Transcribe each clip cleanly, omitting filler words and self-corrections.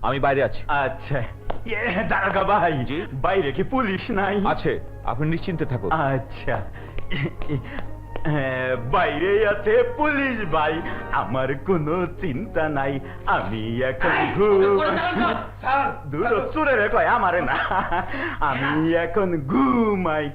আমি বাইরে আছি। আচ্ছা দারোগা ভাই, জি? বাইরে কি পুলিশ নাই? আছে, আপনি নিশ্চিন্তে থাকুন। আচ্ছা বাইরে আছে পুলিশ ভাই, আমার কোনো চিন্তা নাই। আমি এখন দূর চুরে রে কয় আমারে না, আমি এখন ঘুমাই।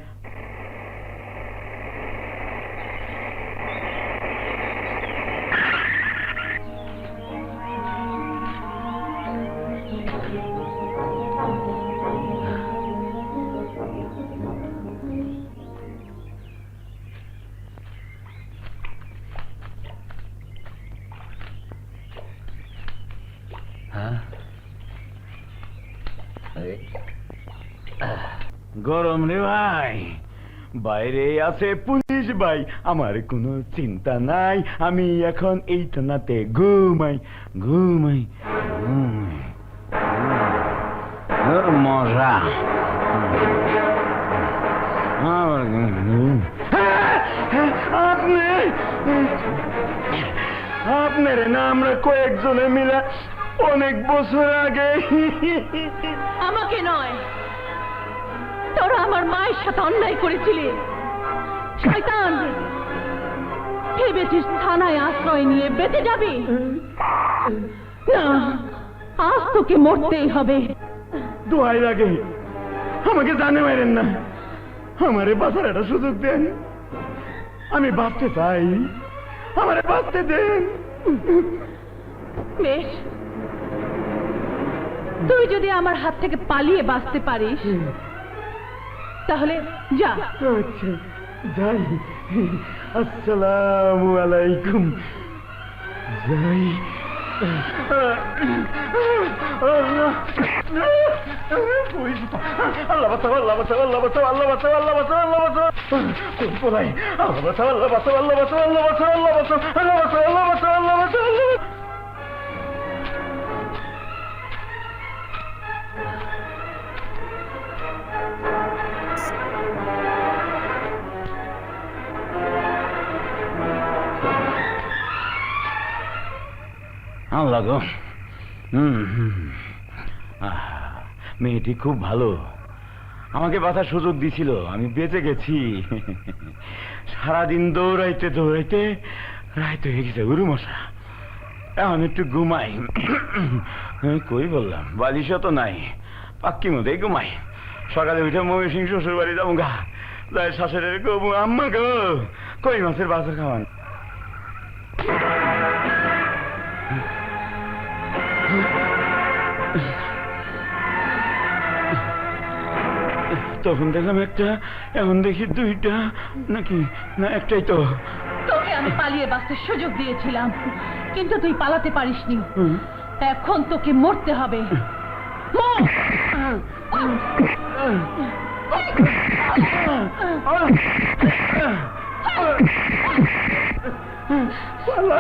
গরম রে ভাই, বাইরে আছে পুলিশ ভাই, আমার কোনো চিন্তা নাই। আমি এখন এই টানাতে ঘুমাই ঘুমাই ঘুমাই, মজা। আপনার না আমরা কয়েকজনে মিলে অনেক বছর আগে। আমাকে নয়, তোরা আমার মায়ের সাথে অন্যায় করেছিলি। শয়তান, ভেবেছিস থানায় আশ্রয় নিয়ে বেঁচে যাবি? না, আজ তোকে মরতেই হবে। দোয়াই লাগে, আমাকে জানে মারেন না, আমারে বাঁচার একটা সুযোগ দেন। আমি বাঁচতে চাই, আমারে বাঁচতে দেন। বেশ, তুই যদি আমার হাত থেকে পালিয়ে বাঁচতে পারিস তাহলে যা। আচ্ছা যাই, আসসালামু আলাইকুম। যাই। আল্লাহ বাঁচাও, আল্লাহ বাঁচাও, আল্লাহ বাঁচাও, আল্লাহ বাঁচাও, আল্লাহ বাঁচাও, আল্লাহ বাঁচাও। কোথায়? আল্লাহ বাঁচাও, আল্লাহ বাঁচাও, আল্লাহ বাঁচাও, আল্লাহ বাঁচাও, আল্লাহ বাঁচাও, আল্লাহ বাঁচাও, আল্লাহ বাঁচাও, আল্লাহ বাঁচাও, আল্লাহ বাঁচাও। আল্লাহ গো, মেয়েটি খুব ভালো, আমাকে বাঁচার সুযোগ দিছিল, আমি বেঁচে গেছি। সারাদিন দৌড়াইতে দৌড়াইতে রাইতে হয়ে গেছে গুরু মশা। এখন একটু ঘুমাই। কই বললাম, বালিশও তো নাই, পাক্কি মধ্যে ঘুমাই। সকালে উঠে ময়ূর শ্বশুর বাড়ি যাবো গা, যাই শাশুড়ের গো আম্মা গো কই মাছের বাজার খাওয়ান। তখন দেখলাম একটা, এখন দেখি দুইটা, নাকি না একটাই তো। তোকে আমি পালিয়ে বাঁচতে সুযোগ দিয়েছিলাম, কিন্তু তুই পালাতে পারিসনি। এখন তোকে মরতে হবে। চলো।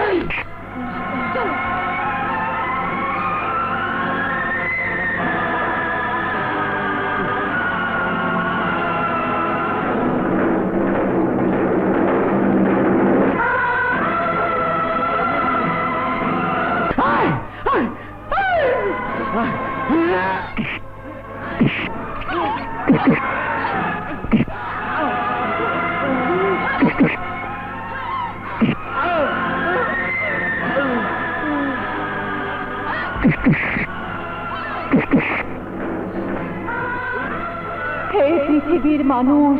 এই পৃথিবীর মানুষ,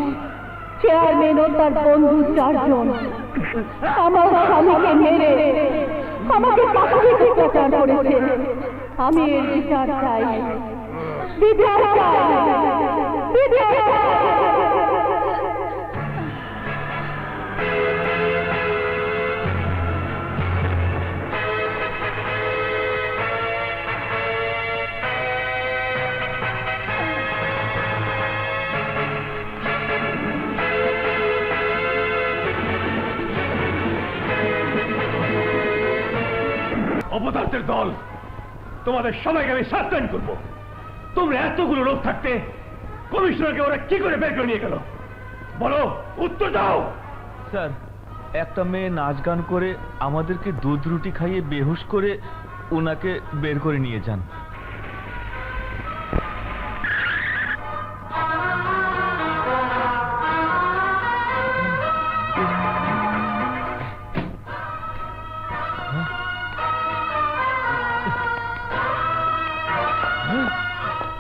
চেয়ারম্যান ও তার বন্ধু 4 জন আমার স্বামীকে মেরে আমাকে পাঠিয়ে প্রচার করেছে। আমি এর বিচার চাই, বিচার চাই, বিচার চাই। অপদার্থের দল, তোমাদের সবাইকে আমি সাসপেন্ড করবো। তোমরা এতগুলো লোক থাকতে কমিশনারকে ওরা কি করে বের করে নিয়ে গেল? বলো, উত্তর দাও। স্যার, একটা মেয়ে নাচ গান করে আমাদেরকে দুধ রুটি খাইয়ে বেহুশ করে ওনাকে বের করে নিয়ে যান।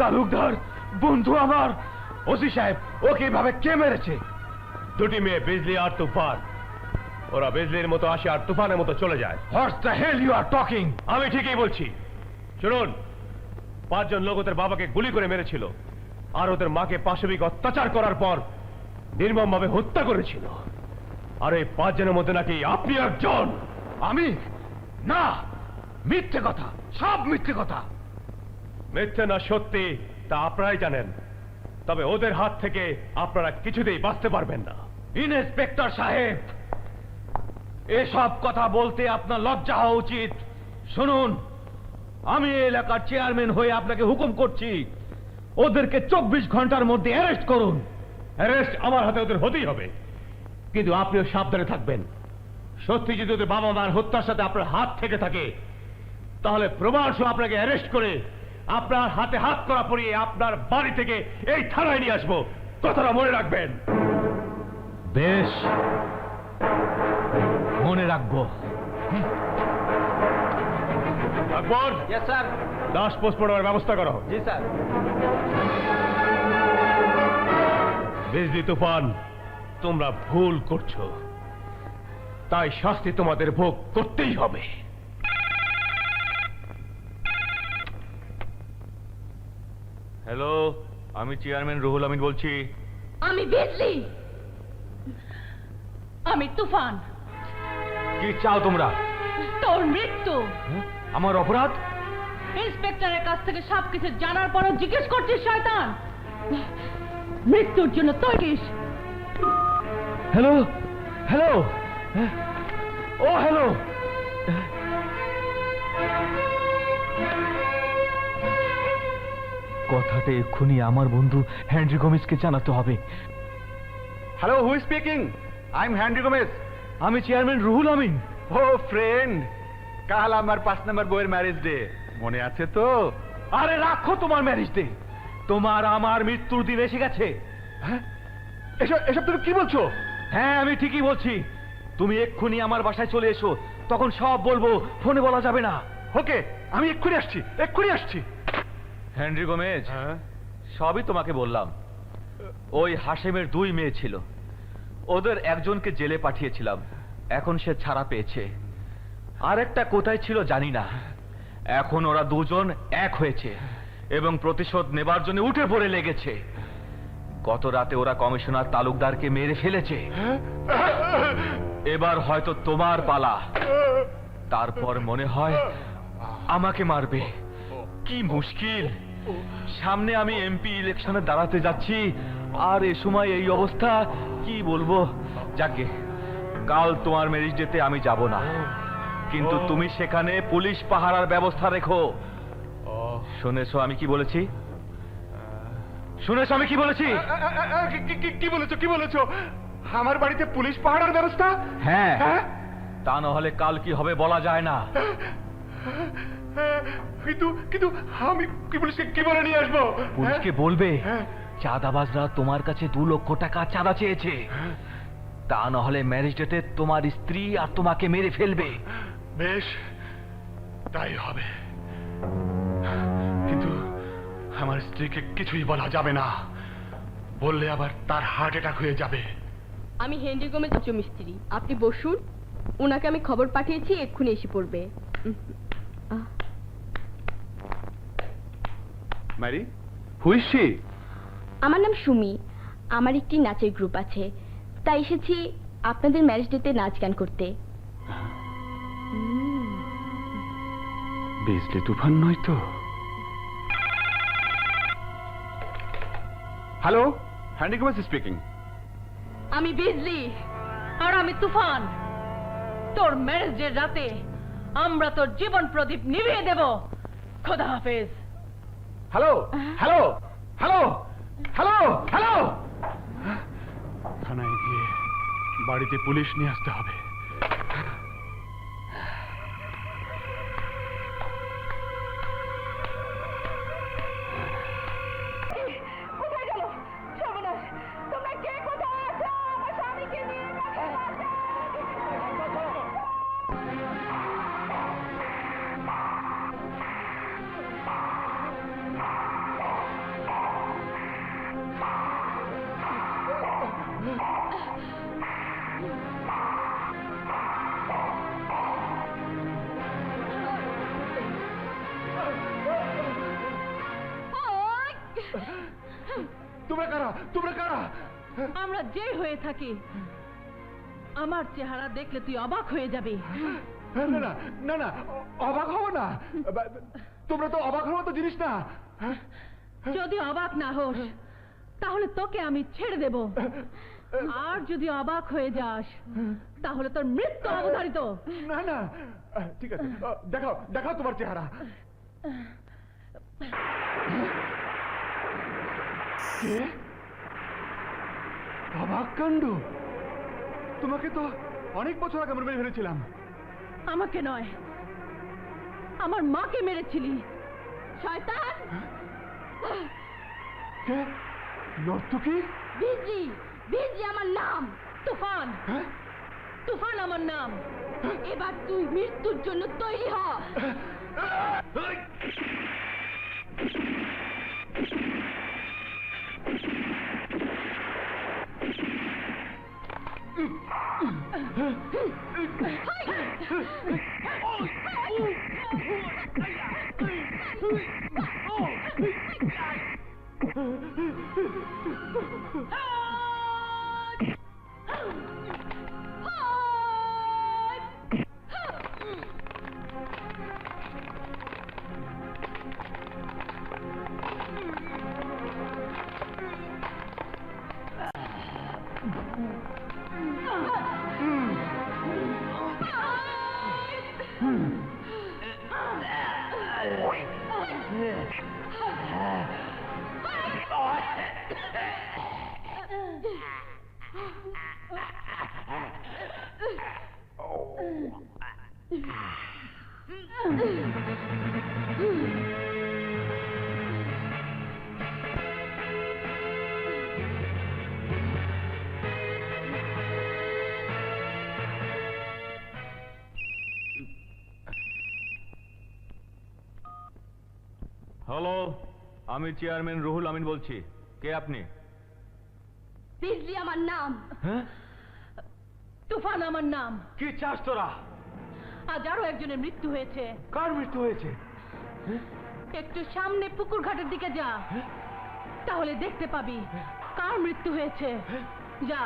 তালুকদার বন্ধু আমার। ওসি সাহেব, ওকে এভাবে কে মেরেছে? দুটি মেয়ে বিজলি আর তুফান। ওরা বিজলির মতো আসে আর তুফানের মতো চলে যায়। What's the hell you are talking? আমি ঠিকই বলছি। শুনুন, 5 জন লোক ওদের বাবাকে গুলি করে মেরেছিল, আর ওদের মাকে পাশবিক অত্যাচার করার পর নির্মমভাবে হত্যা করেছিল। আর এই 5 জনের মধ্যে নাকি আপনি একজন। আমি? না, মিথ্যে কথা, সব মিথ্যে কথা। মিথ্যে না সত্যি তা আপনারাই জানেন, তবে ওদের হাত থেকে আপনারা কিছুতেই বাঁচতে পারবেন না। ইন্সপেক্টর সাহেব, এসব কথা বলতে আপনার লজ্জা হওয়া উচিত। শুনুন, আমি এই এলাকার চেয়ারম্যান হয়ে আপনাকে হুকুম করছি, ওদেরকে 24 ঘন্টার মধ্যে অ্যারেস্ট করুন। অ্যারেস্ট আমার হাতে ওদের হতেই হবে, কিন্তু আপনিও সাবধানে থাকবেন। সত্যি যদি ওদের বাবা মার হত্যার সাথে আপনার হাত থেকে থাকে, তাহলে প্রমাণ সহ আপনাকে অ্যারেস্ট করে আপনার হাতে হাত করা পরিয়ে আপনার বাড়ি থেকে এই থানায় নিয়ে আসবো। কথাটা মনে রাখবেন। বেশ, মনে রাখবো। আকবর, স্যার। লাশ পোস্টমর্টমের ব্যবস্থা করো। জি স্যার। বিজলি তুফান, তোমরা ভুল করছো, তাই শাস্তি তোমাদের ভোগ করতেই হবে। হ্যালো, আমি চেয়ারম্যান রুহুল আমিন বলছি। আমি বিজলি, আমি তুফান। কি চাও তোমরা? তোর মৃত্যু। আমার অপরাধ? ইন্সপেক্টরের কাছ থেকে সবকিছু জানার পরও জিজ্ঞেস করছিস শয়তান? মৃত্যুর জন্য তৈরি। Hello, hello, oh hello. কথাটা এক্ষুনি আমার বন্ধু হেনরি গোমেজকে জানাতে হবে। Hello, who is speaking? I am Henry Gomez. আমি chairman Ruhul Amin. Oh friend, কাল আমার 5 নম্বর বইয়ের ম্যারেজ ডে, মনে আছে তো? আরে রাখো তোমার ম্যারেজ ডে, তোমার আমার মৃত্যুর দিন এসে গেছে। হ্যাঁ, এসব তুমি কি বলছো? হ্যাঁ, আমি ঠিকই বলছি। তুমি এক্ষুনি আমার বাসায় চলে এসো, তখন সব বলবো, ফোনে বলা যাবে না। ওকে, আমি এক্ষুনি আসছি, এক্ষুনি আসছি। হেনরি গোমেজ, সবই তোমাকে বললাম। ওই হাশেমের 2 মেয়ে ছিল, ওদের একজনকে জেলে পাঠিয়েছিলাম, এখন সে ছাড়া পেয়েছে। আরেকটা কোথায় ছিল জানি না। এখন ওরা 2 জন এক হয়েছে এবং প্রতিশোধ নেবার জন্য উঠে পড়ে লেগেছে। গত রাতে ওরা কমিশনার তালুকদারকে মেরে ফেলেছে। এবার হয়তো তোমার পালা। তারপর মনে হয় আমাকে মারবে। কি মুশকিল! সামনে আমি এমপি ইলেকশনে দাঁড়াতে যাচ্ছি, আর এ সময় এই অবস্থা। কি বলবো? যাকে, কাল তোমার ম্যারেজ ডেতে আমি যাব না, কিন্তু তুমি সেখানে পুলিশ পাহারার ব্যবস্থা রেখো। শুনেছো আমি কি বলেছি? শুনেছো আমি কি বলেছি? কি বলেছো, কি বলেছো? আমার বাড়িতে পুলিশ পাহারার ব্যবস্থা? হ্যাঁ, তা না হলে কাল কি হবে বলা যায় না। কিন্তু আমি কি পুলিশকে কি বলে নিয়ে আসবো? পুলিশকে বলবে চাঁদাবাজরা তোমার কাছে 2 লক্ষ টাকা চাঁদা চেয়েছে। তা না হলে ম্যারেজ ডেতে তোমার স্ত্রী আর তোমাকে মেরে ফেলবে। বেশ, তাই হবে, কিন্তু আমার স্ত্রীকে কিছুই বলা যাবে না, বললে আবার তার হার্ট অ্যাটাক হয়ে যাবে। আমি হেনরি গোমেজ মিস্ত্রি, আপনি বসুন। ওনাকে আমি খবর পাঠিয়েছি, এক্ষুনি এসে পড়বে। Mary, who is she? আমার নাম সুমি, আমার একটি নাচের গ্রুপ আছে, তাই এসেছি আপনাদের ম্যারেজ ডেতে নাচ গান করতে। বিজলি তুফান নয় তো? Hello, Handy Gomez speaking. আমি বিজলি, আর আমি তুফান। তোর ম্যারেজের রাতে আমরা তোর জীবন প্রদীপ নিভিয়ে দেব। খোদা হাফেজ। Hello, hello, hello, hello, hello. থানায় গিয়ে বাড়িতে পুলিশ নিয়ে আসতে হবে। কোথায় গেল সর্বনাশ? তোমরা কে কোথায় আছো? আমার স্বামীকে নিয়ে কারা? তোমরা কারা? আমরা যে হয়ে থাকি, আমার চেহারা দেখলে তুই অবাক হয়ে যাবি। না না না না, অবাক হও না। তোমরা তো অবাক হওয়ার তো জিনিস না। যদি অবাক না হোস তাহলে তোকে আমি ছেড়ে দেব, আর যদি অবাক হয়ে যাস তাহলে তোর মৃত্যু অবধারিত। না না, ঠিক আছে, দেখাও দেখাও তোমার চেহারা। কে? অবাক কাণ্ড! তোমাকে তো অনেক বছর আগে আমরা মেরে ফেলেছিলাম। আমাকে নয়, আমার মাকে মেরেছিলি। শয়তান! কে? নর্তকী? বিজলি, বিজলি আমার নাম। তুফান, হ্যাঁ? তুফান আমার নাম। এবার তুই মৃত্যুর জন্য তৈরি হ। হ্যালো, আমি চেয়ারম্যান রুহুল আমিন বলছি। কে আপনি? বিজলি আমার নাম। হ্যাঁ? তুফান আমার নাম। কি চাস তোরা? আজ আরো একজনের মৃত্যু হয়েছে। কার মৃত্যু হয়েছে? একটু সামনে পুকুর ঘাটের দিকে যা, তাহলে দেখতে পাবি কার মৃত্যু হয়েছে। যা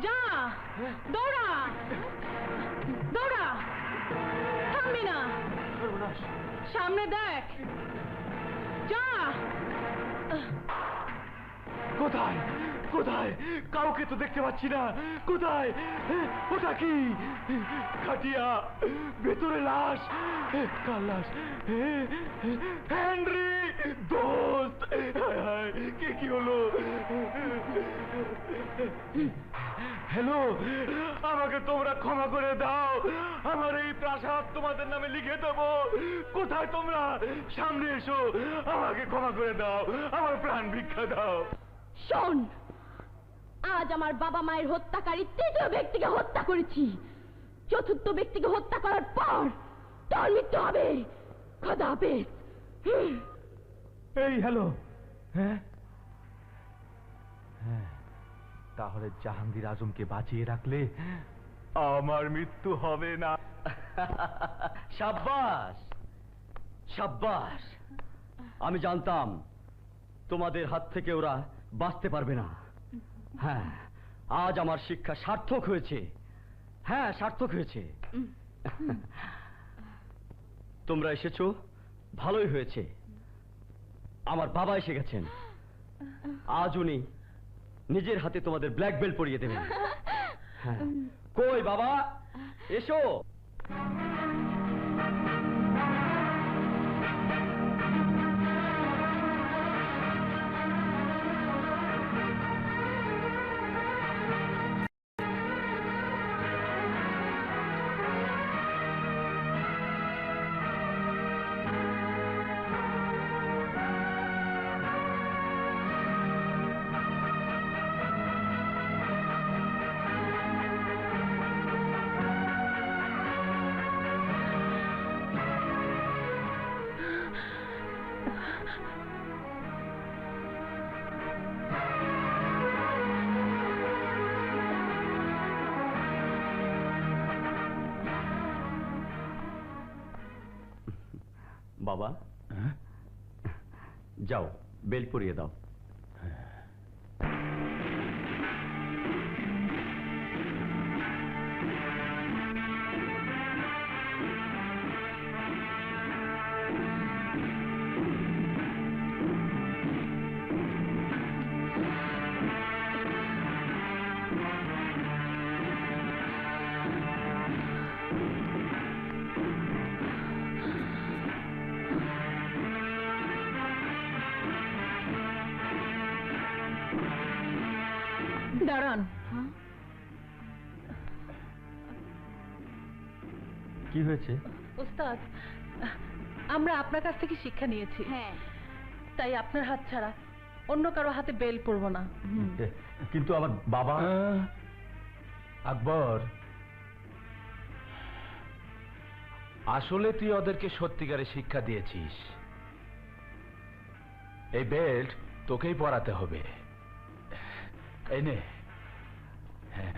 যা, দৌড়া দৌড়া, থামবি না, সামনে দেখ, যা। কোথায় কোথায়? কাউকে তো দেখতে পাচ্ছি না। কোথায়? ওটা কি? খাটিয়া, ভেতরে লাশ। কার লাশ? হেনরি দোস্ত! হায় হায়, কি হলো? হ্যালো, আমাকে তোমরা ক্ষমা করে দাও। আমার এই প্রাসাদ তোমাদের নামে লিখে দেবো। কোথায় তোমরা? সামনে এসো, আমাকে ক্ষমা করে দাও, আমার প্রাণ ভিক্ষা দাও। শোন, আজ আমার বাবা মায়ের হত্যাকারী তৃতীয় ব্যক্তিকে হত্যা করেছি। চতুর্থ ব্যক্তিকে হত্যা করার পর তোর মৃত্যু হবে। খোদা হাফেজ। এই হ্যালো। হ্যাঁ হ্যাঁ, তাহলে জাহাঙ্গীর আজমকে বাঁচিয়ে রাখলে আমার মৃত্যু হবে না। সাব্বাস সাব্বাস, আমি জানতাম তোমাদের হাত থেকে ওরা বাঁচতে পারবে না। হ্যাঁ, আজ আমার শিক্ষা সার্থক হয়েছে। হ্যাঁ, সার্থক হয়েছে। তোমরা এসেছো, ভালোই হয়েছে। আমার বাবা এসে গেছেন। আজ উনি নিজের হাতে তোমাদের ব্ল্যাক বেল্ট পরিয়ে দেবেন। হ্যাঁ, কই বাবা, এসো। বাবা, যাও বেল্ট পরিয়ে দাও। দাঁড়ান। কি হয়েছে? ওস্তাদ, আমরা আপনার কাছ থেকে শিক্ষা নিয়েছি। হ্যাঁ, তাই আপনার হাত ছাড়া অন্য কারো হাতে বেল পড়বো না। কিন্তু আমার বাবা। আকবর, আসলে তুই ওদেরকে সত্যিকারে শিক্ষা দিয়েছিস। এই বেল্ট তোকেই পরাতে হবে। এই নে। হ্যাঁ।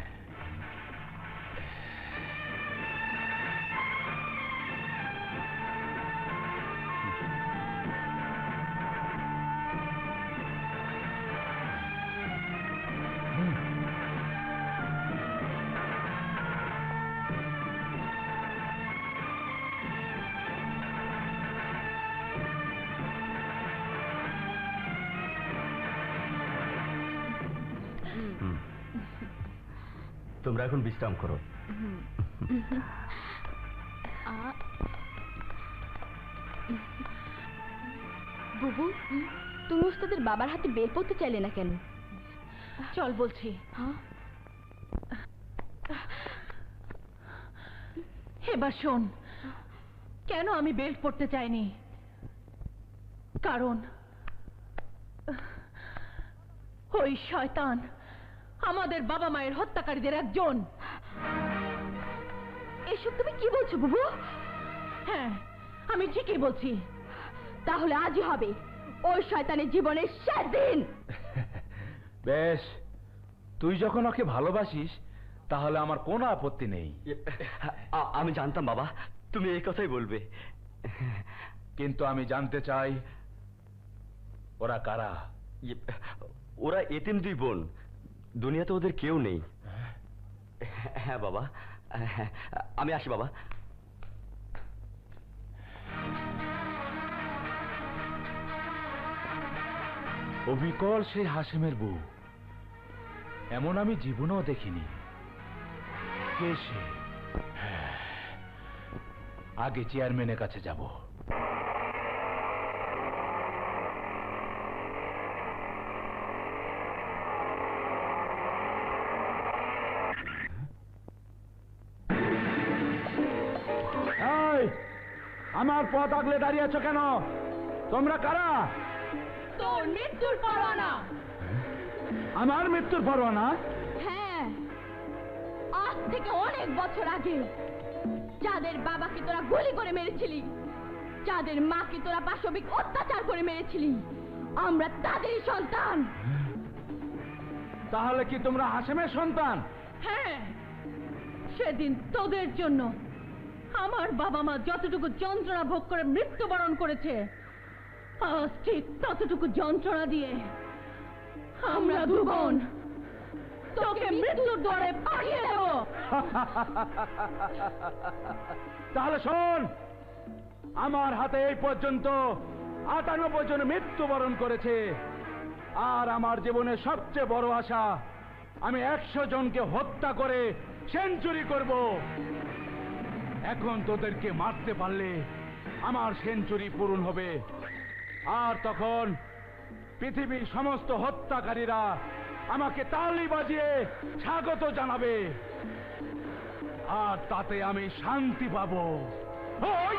তোমরা এখন বিশ্রাম করো। বুবু, তুমি ওস্তাদের বাবার হাতে বেল পড়তে চাইলে না কেন? চল বলছি। হ্যাঁ, এবার শোন, কেন আমি বেল্ট পরতে চাইনি। কারণ ওই শয়তান আমাদের বাবা মায়ের হত্যাকারীদের একজন। এসব তুমি কি বলছো বুবু? হ্যাঁ, আমি ঠিকই বলছি। তাহলে আজই হবে ওই শয়তানের জীবনের শেষ দিন। বেশ, তুই যখন ওকে ভালোবাসিস তাহলে আমার কোনো আপত্তি নেই। আমি জানতাম বাবা তুমি এই কথাই বলবে। কিন্তু আমি জানতে চাই ওরা কারা। ওরা এতিম দুই বোন, দুনিয়াতে ওদের কেউ নেই। হ্যাঁ বাবা, হ্যাঁ, আমি আসি বাবা। অবিকল সেই হাসেমের বউ, এমন আমি জীবনেও দেখিনি। কে সে? হ্যাঁ, আগে চেয়ারম্যানের কাছে যাব। আমার পথ আগলে দাঁড়িয়ে আছো কেন? তোমরা কারা? তোর মৃত্যুর পরোয়ানা। আমার মৃত্যুর পরোয়ানা? হ্যাঁ, আজ থেকে অনেক বছর আগে যাদের বাবাকে তোরা গুলি করে মেরেছিলি, যাদের মাকে তোরা পাশবিক অত্যাচার করে মেরেছিলি, আমরা তাদেরই সন্তান। তাহলে কি তোমরা হাসেমের সন্তান? হ্যাঁ, সেদিন তোদের জন্য আমার বাবা মা যতটুকু যন্ত্রণা ভোগ করে মৃত্যুবরণ করেছে, আজ ঠিক ততটুকু যন্ত্রণা দিয়ে আমরা দু বোন তোকে মৃত্যুর দ্বারে পাঠিয়ে দেব। তাহলে শোন, আমার হাতে এই পর্যন্ত 98 জন মৃত্যুবরণ করেছে, আর আমার জীবনের সবচেয়ে বড় আশা আমি 100 জনকে হত্যা করে সেঞ্চুরি করব। এখন তোদেরকে মারতে পারলে আমার সেঞ্চুরি পূরণ হবে, আর তখন পৃথিবীর সমস্ত হত্যাকারীরা আমাকে তালি বাজিয়ে স্বাগত জানাবে, আর তাতে আমি শান্তি পাবো। ওই!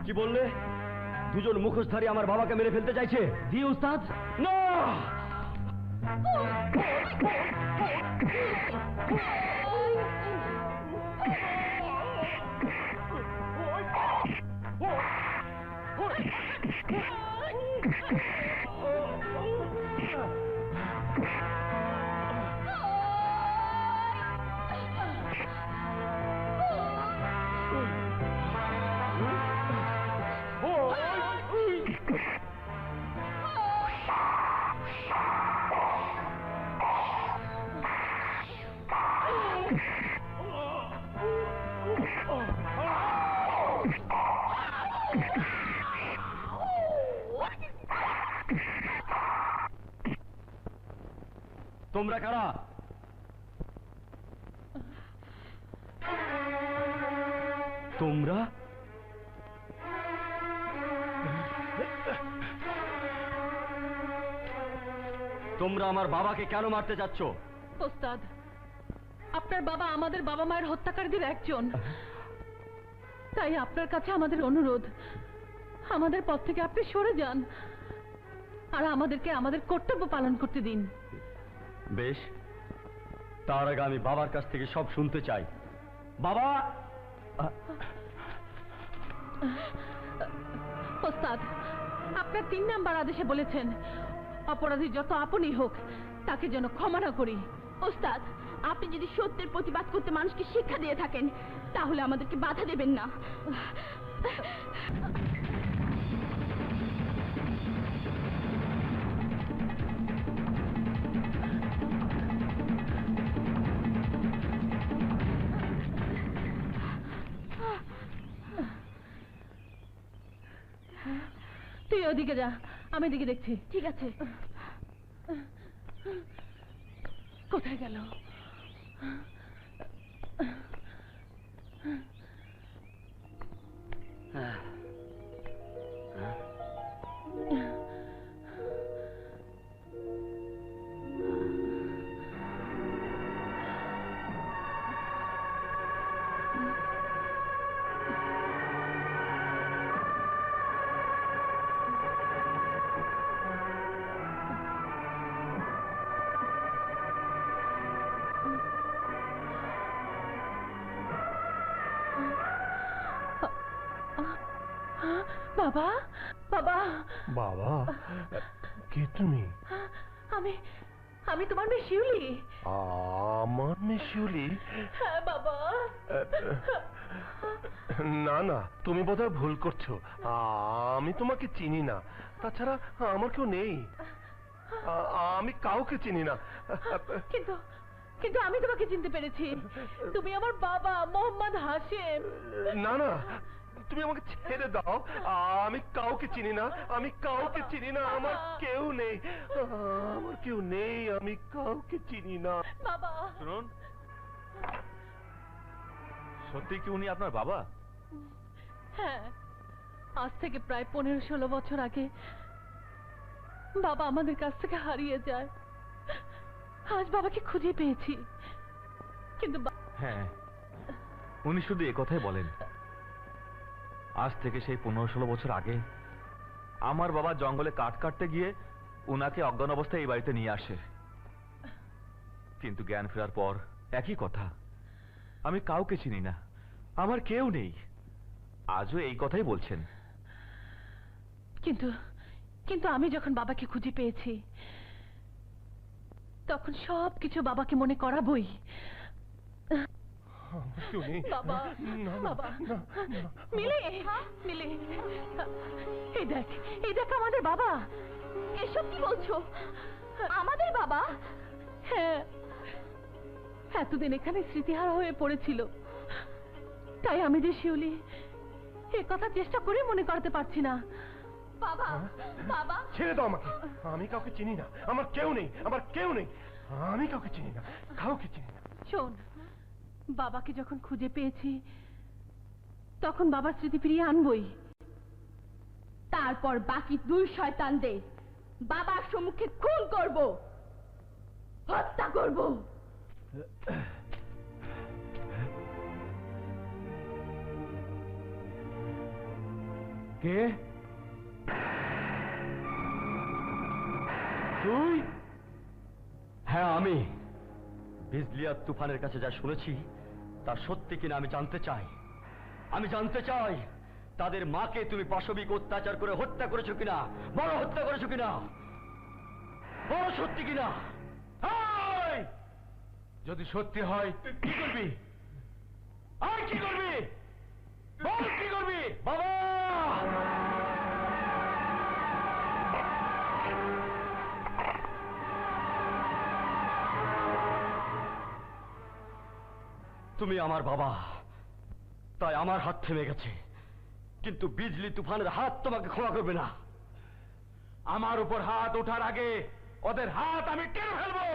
কি বললে? দুজন মুখোশধারী আমার বাবাকে মেরে ফেলতে চাইছে? জি উস্তাদ। না! তোমরা কারা? তোমরা তোমরা আমার বাবাকে কেন মারতে যাচ্ছ? ওস্তাদ, আপনার বাবা আমাদের বাবা মায়ের হত্যাকারীদের একজন। তাই আপনার কাছে আমাদের অনুরোধ, আমাদের পথ থেকে আপনি সরে যান আর আমাদেরকে আমাদের কর্তব্য পালন করতে দিন। বেশ, তার আগে আমি বাবার কাছ থেকে সব শুনতে চাই। বাবা! ওস্তাদ, আপনার 3 নাম্বার আদেশে বলেছেন অপরাধী যত আপনই হোক তাকে যেন ক্ষমা না করি। ওস্তাদ, আপনি যদি সত্যের প্রতিবাদ করতে মানুষকে শিক্ষা দিয়ে থাকেন তাহলে আমাদেরকে বাধা দেবেন না। তুই ওদিকে যা, আমি এদিকে দেখছি। ঠিক আছে। কোথায় গেল? বাবা, বাবা, বাবা, কে তুমি? আমি আমি তোমার মেয়ে শিউলি। আমার মেয়ে শিউলি? হ্যাঁ বাবা। না না, তুমি বোধহয় ভুল করছো। আমি তোমাকে চিনি না। তাছাড়া আমার কেউ নেই। আমি কাউকে চিনি না। কিন্তু কিন্তু আমি তোমাকে চিনতে পেরেছি। তুমি আমার বাবা মোহাম্মদ হাশেম। না না, তুমি আমাকে ছেড়ে দাও। আমি কাউকে চিনি না। আমি কাউকে চিনি না। আমার কেউ নেই। আমার কেউ নেই। আমি কাউকে চিনি না। বাবা, শুনুন, সত্যি কি উনি আপনার বাবা? হ্যাঁ, আজ থেকে প্রায় 15-16 বছর আগে বাবা আমাদের কাছ থেকে হারিয়ে যায়। আজ বাবাকে খুঁজে পেয়েছি, কিন্তু হ্যাঁ, উনি শুধু একথাই বলেন। আজ থেকে সেই 15-16 বছর আগে আমার বাবা জঙ্গলে কাঠ কাটতে গিয়ে উনাকে অজ্ঞান অবস্থায় এই বাড়িতে নিয়ে আসে। কিন্তু জ্ঞান ফেরার পর একই কথা, আমি কাউকে চিনি না, আমার কেউ নেই। আজও এই কথাই বলছেন। কিন্তু কিন্তু আমি যখন বাবাকে খুঁজে পেয়েছি তখন সবকিছু বাবাকে মনে করাবই। কেউ নেই। বাবা, বাবা, মিলে মিলে, এই দেখ, এই দেখ আমাদের বাবা। এসব কি বলছো? আমাদের বাবা? হ্যাঁ, এতদিন এখানে স্মৃতিহারা হয়ে পড়েছিল। তাই আমি যে শিউলি, এ কথা চেষ্টা করে মনে করতে পারছি না। বাবা, বাবা, ছেড়ে দাও আমাকে। আমি কাউকে চিনি না। আমার কেউ নেই। আমার কেউ নেই। আমি কাউকে চিনি না। কাউকে চিনি না। শোন, বাবাকে যখন খুঁজে পেয়েছি তখন বাবার স্মৃতি ফিরিয়ে আনবই। তারপর বাকি 2 শয়তানদের বাবার সম্মুখে খুন করব, হত্যা করব। কে? তুই? হ্যাঁ, আমি। বিজলি আর তুফানের কাছে যা শুনেছি তা সত্যি কিনা আমি জানতে চাই। আমি জানতে চাই তাদের মাকে তুমি পাশবিক অত্যাচার করে হত্যা করেছো কিনা। বড় হত্যা করেছো কিনা, বড় সত্যি কিনা। এই! যদি সত্যি হয় তুই কি করবি? আর কি করবি? বল কি করবি? বাবা! তুমি আমার বাবা, তাই আমার হাত থেমে গেছে। কিন্তু বিজলি তুফানের হাত তোমাকে ক্ষমা করবে না। আমার উপর হাত ওঠার আগে ওদের হাত আমি কেটে ফেলবো,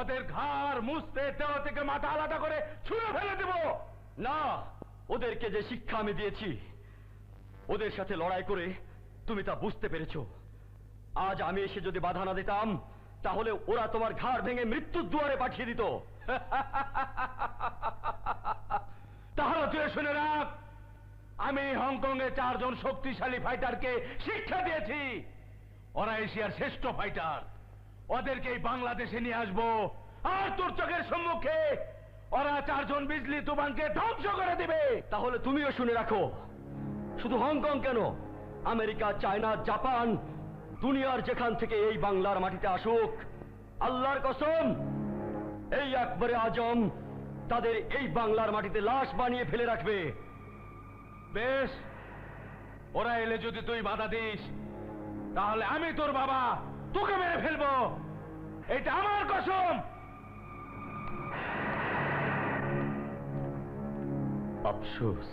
ওদের ঘাড় মুছতে দেওয়া থেকে মাথা আলাদা করে ছুঁড়ে ফেলে দেব। না, ওদেরকে যে শিক্ষা আমি দিয়েছি, ওদের সাথে লড়াই করে তুমি তা বুঝতে পেরেছো। আজ আমি এসে যদি বাধা না দিতাম, তাহলে ওরা তোমার ঘাড় ভেঙে মৃত্যুর দুয়ারে পাঠিয়ে দিত। তাহলে তুই শুনে রাখ, আমি হংকং এ 4 জন শক্তিশালী ফাইটারকে শিক্ষা দিয়েছি। ওরা এশিয়ার শ্রেষ্ঠ ফাইটার, ওদেরকে এই বাংলাদেশে নিয়ে আসবো, আর তোর চোখের সম্মুখে ওরা 4 জন বিজলি তুফানকে ধ্বংস করে দিবে। তাহলে তুমিও শুনে রাখো, শুধু হংকং কেন, আমেরিকা, চায়না, জাপান, দুনিয়ার যেখান থেকে এই বাংলার মাটিতে আসুক, আল্লাহর কসম, এই আকবরে আজম তাদের এই বাংলার মাটিতে লাশ বানিয়ে ফেলে রাখবে। বেশ, ওরা এলে যদি তুই বাধা দিস, তাহলে আমি তোর বাবা তোকে মেরে ফেলবো, এটা আমার কসম। আফসোস,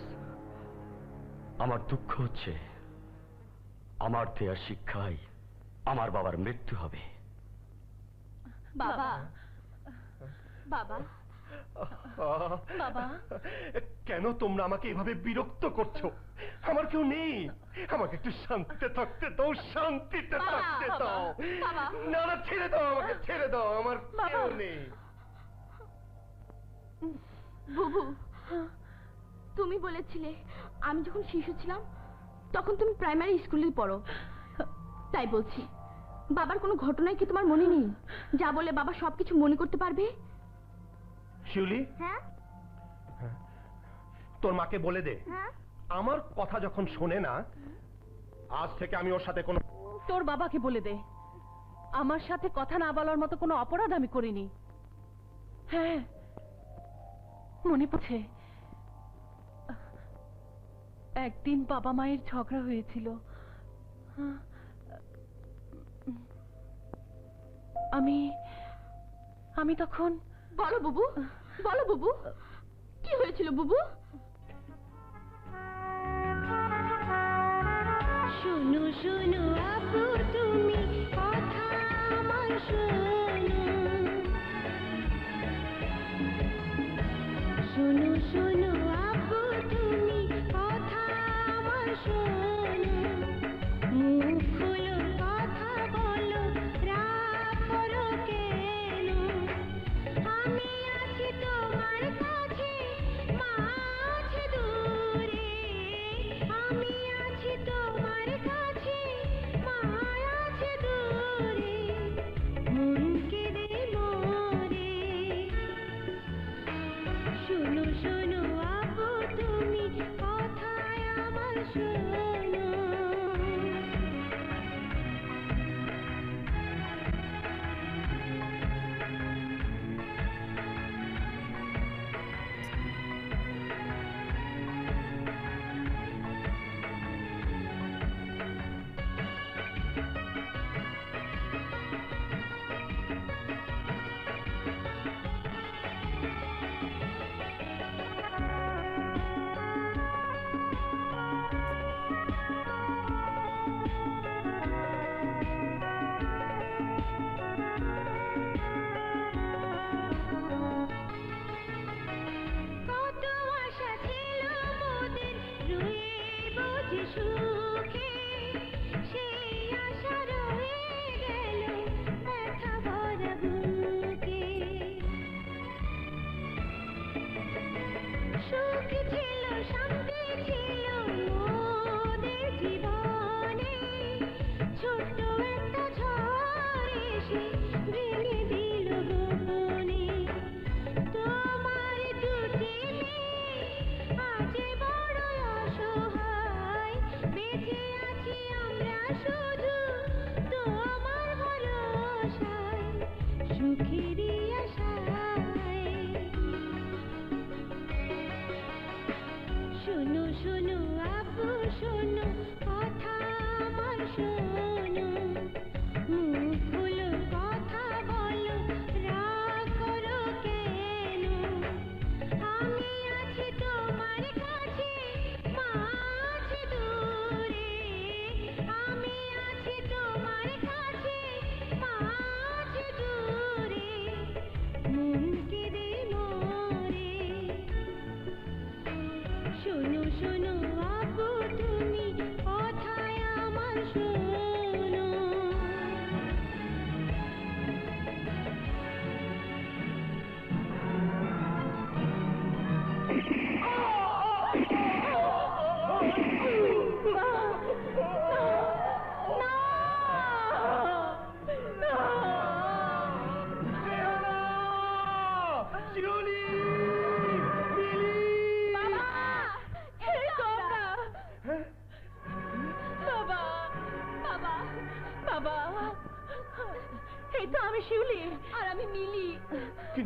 আমার দুঃখ হচ্ছে, আমার দেয়ার শিক্ষায় আমার বাবার মৃত্যু হবে। বাবা, বাবা, বাবা। কেন তোমরা আমাকে এভাবে বিরক্ত করছো? আমার কেউ নেই, আমাকে একটু শান্তিতে থাকতে দাও, শান্তিতে বাবা, থাকতে দাও। বাবা। না না, ছেড়ে দাও আমাকে, ছেড়ে দাও, আমার কেউ নেই। বুবু, তুমি বলেছিলে আমি যখন শিশু ছিলাম তখন তুমি প্রাইমারি স্কুলে পড়ো, তাই বলছি, বাবার কোনো ঘটনাই কি তোমার মনে নেই, যা বলে বাবা সবকিছু মনে করতে পারবে? শিউলি, হ্যাঁ তোর মাকে বলে দে, হ্যাঁ। আমার কথা যখন শোনে না, আজ থেকে আমি ওর সাথে কোনো... তোর বাবাকে বলে দে, আমার সাথে কথা না বলার মতো কোনো অপরাধ আমি করিনি। হ্যাঁ, মনে পড়ছে, একদিন বাবা মায়ের ঝগড়া হয়েছিল। আমি তখন... বলো বুবু, বলো বুবু, কি হয়েছিল বুবু? শোনো শোনো আপু তুমি কথা আমার শোনো, শোনো শোনো আপু তুমি কথা আমার শোনো, মুখ খোলো কথা বলো, রাগ করো কেন, আমি আছি তোমার কাছে, মা আছে দূরে, আমি আছি তোমার কাছে, মা আছে দূরে, মন কেঁদে মরে, শোনো শোনো আপু তুমি কথায় আমার শোনো।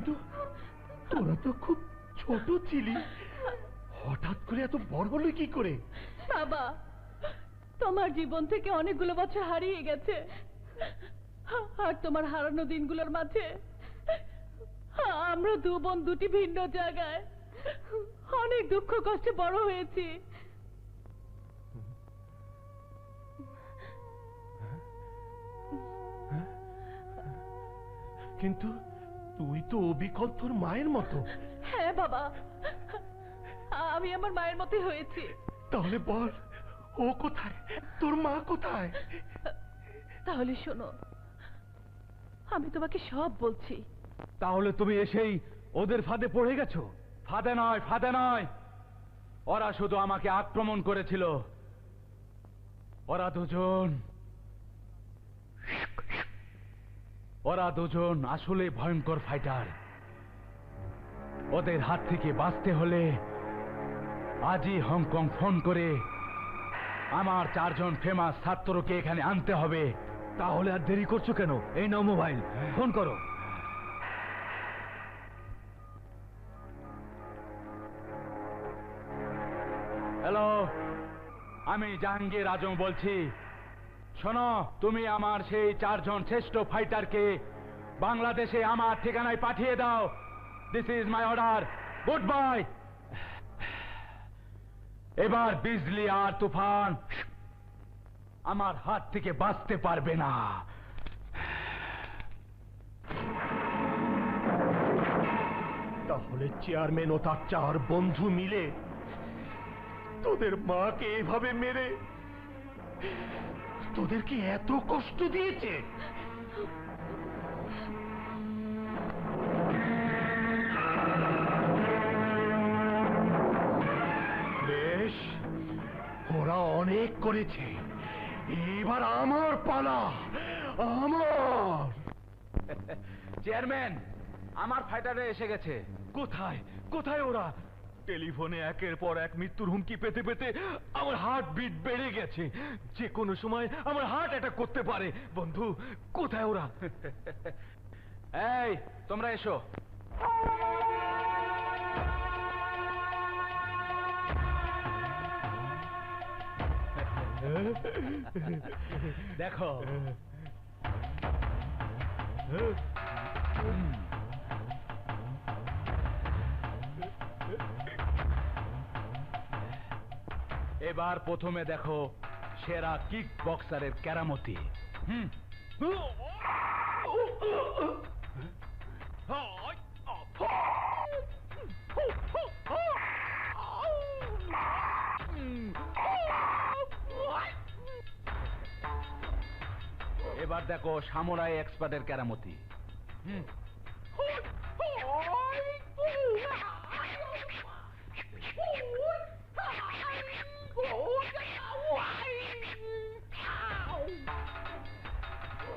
কিন্তু তোরা তো খুব ছোট ছিলি, হঠাৎ করে এত বড় হলো কি করে? বাবা, তোমার জীবন থেকে অনেকগুলো বছর হারিয়ে গেছে, আর তোমার হারানো দিনগুলোর মাঝে আমরা দু বোন দুটি ভিন্ন জায়গায় অনেক দুঃখ কষ্টে বড় হয়েছি। কিন্তু তুই তো অবিকল তোর মায়ের মতো। হ্যাঁ বাবা, আমি আমার মায়ের মতোই হয়েছি। তাহলে বল, ও কোথায়, তোর মা কোথায়? তাহলে শোনো, আমি তোমাকে সব বলছি। তাহলে তুমি এসেই ওদের ফাঁদে পড়ে গেছো? ফাঁদে নয়, ফাঁদে নয়, ওরা শুধু আমাকে আক্রমণ করেছিল। ওরা দুজন আসলে ভয়ঙ্কর ফাইটার। ওদের হাত থেকে বাঁচতে হলে আজই হংকং ফোন করে আমার 4 জন ফেমাস ছাত্রকে এখানে আনতে হবে। তাহলে আর দেরি করছো কেন? এই নাও মোবাইল, ফোন করো। হ্যালো, আমি জাহাঙ্গীর আজম বলছি। শোনো, তুমি আমার সেই 4 জন শ্রেষ্ঠ ফাইটারকে বাংলাদেশে আমার ঠিকানায় পাঠিয়ে দাও। This is my order. Good bye. এবার বিজলি আর তুফান আমার হাত থেকে বাঁচতে পারবে না। তাহলে চেয়ারম্যান ও তার 4 বন্ধু মিলে তোদের মাকে এভাবে মেরে তোদেরকে এত কষ্ট দিয়েছে? বেশ, ওরা অনেক করেছে, এবার আমার পালা, আমার। চেয়ারম্যান, আমার ফাইটারে এসে গেছে। কোথায় কোথায় ওরা? টেলিফোনে একের পর এক মৃত্যুর হুমকি পেতে পেতে আমার হার্ট বিট বেড়ে গেছে। যে কোনো সময় আমার হার্ট অ্যাটাক করতে পারে। বন্ধু, কোথায় ওরা? এই, তোমরা এসো। দেখো, এবার প্রথমে দেখো সেরা কিক বক্সারের কেরামতি। এবার দেখো সামুরাই এক্সপার্টের কেরামতি।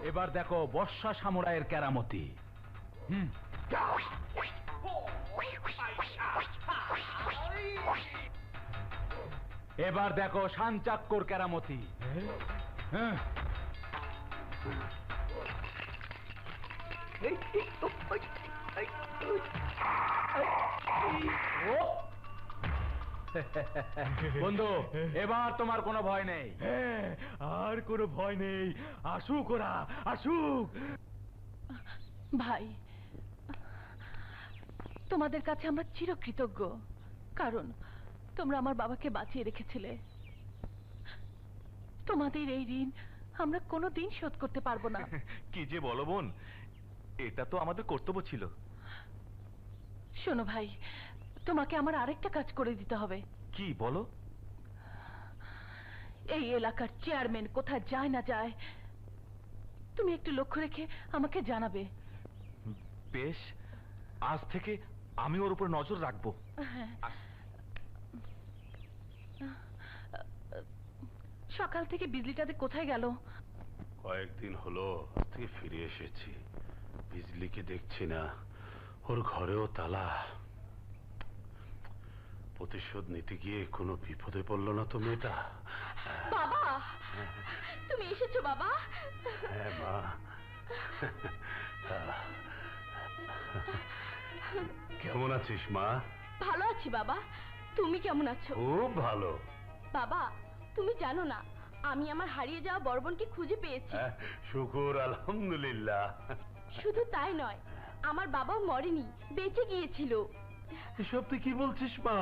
এবার দেখো বর্ষা সামুরাইয়ের কেরামতি। এবার দেখো শানচাক্কর কেরামতি। বন্ধু, এবার তোমার কোনো ভয় নেই। আর কোনো ভয় নেই। আসুক ওরা, আসুক। ভাই, তোমাদের কাছে আমরা চিরকৃতজ্ঞ, কারণ তোমরা আমার বাবাকে বাঁচিয়ে রেখেছিলে। তোমাদের এই ঋণ আমরা কোনোদিন শোধ করতে পারবো না। কি যে বলো বোন, এটা তো আমাদের কর্তব্য ছিল। শোনো ভাই, তোমাকে আমার আরেকটা কাজ করে দিতে হবে। কি বলো? এই এলাকার চেয়ারম্যান কোথায় যায় না যায় তুমি একটু লক্ষ্য রেখে আমাকে জানাবে। বেশ, আজ থেকে আমি ওর উপর নজর রাখবো। হ্যাঁ। সকাল থেকে বিজলিটাতে কোথায় গেল? কয়েকদিন হলো থেকে ফিরে এসেছি, বিজলিকে দেখছি না, ওর ঘরেও তালা। প্রতিশোধ নিতে গিয়ে কোনো বিপদে পড়লো না তো মেয়েটা? বাবা, তুমি এসেছো বাবা? হ্যাঁ মা। কেমন আছিস মা? ভালো আছি বাবা, তুমি কেমন আছো? খুব ভালো। বাবা, তুমি জানো না আমি আমার হারিয়ে যাওয়া বড় বোনকে খুঁজে পেয়েছি। শুকুর আলহামদুলিল্লাহ। শুধু তাই নয়, আমার বাবাও মরেনি, বেঁচে গিয়েছিল। এসব তুই কি বলছিস মা?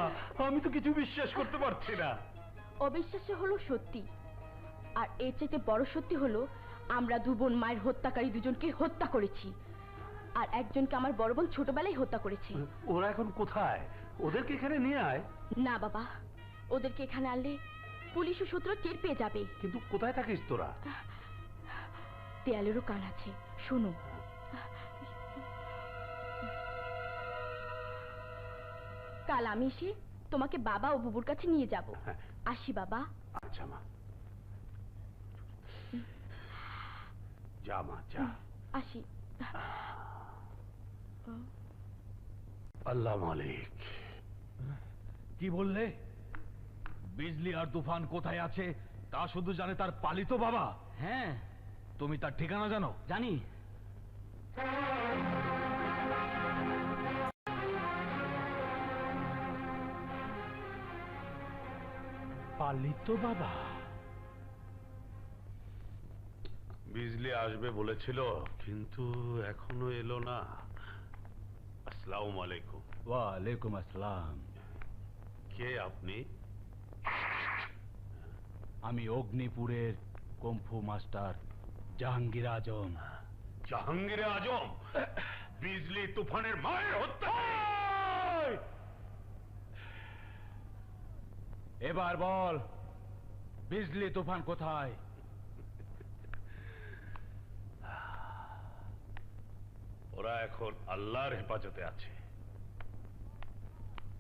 আমি তো কিছু বিশ্বাস করতে পারছি না। অবিশ্বাস্য হলো সত্যি, আর এর চাইতে বড় সত্যি হলো আমরা দু বোন মায়ের হত্যাকারী দুজনকে হত্যা করেছি, আর একজনকে আমার বড় বোন ছোটবেলায় হত্যা করেছে। ওরা এখন কোথায়? ওদেরকে এখানে নিয়ে আয়। না বাবা, ওদেরকে এখানে আনলে পুলিশ ও সূত্র টের পেয়ে যাবে। কিন্তু কোথায় থাকিস তোরা? দেয়ালেরও কান আছে, শোনো। কাল আমি এসে তোমাকে বাবা ও বুবুর কাছে নিয়ে যাব। আসি বাবা। আচ্ছা মা, যা মা যা। আসি। আল্লাহ মালিক। কি বললে? বিজলি আর তুফান কোথায় আছে তা শুধু জানে তার পালিত বাবা। হ্যাঁ তুমি তার ঠিকানা জানো? জানি। পালিত বাবা? বিজলি আসবে বলেছিল, কিন্তু এখনো এলো না। আসসালামু আলাইকুম। ওয়ালাইকুম আসসালাম। কে আপনি? আমি অগ্নিপুরের কুম্ফু মাস্টার জাহাঙ্গীর আজম। জাহাঙ্গীর আজম? বিজলি তুফানের মায়ের হত্যা? এবার বল, বিজলি তুফান কোথায়? ওরা এখন আল্লাহর হেফাজতে আছে।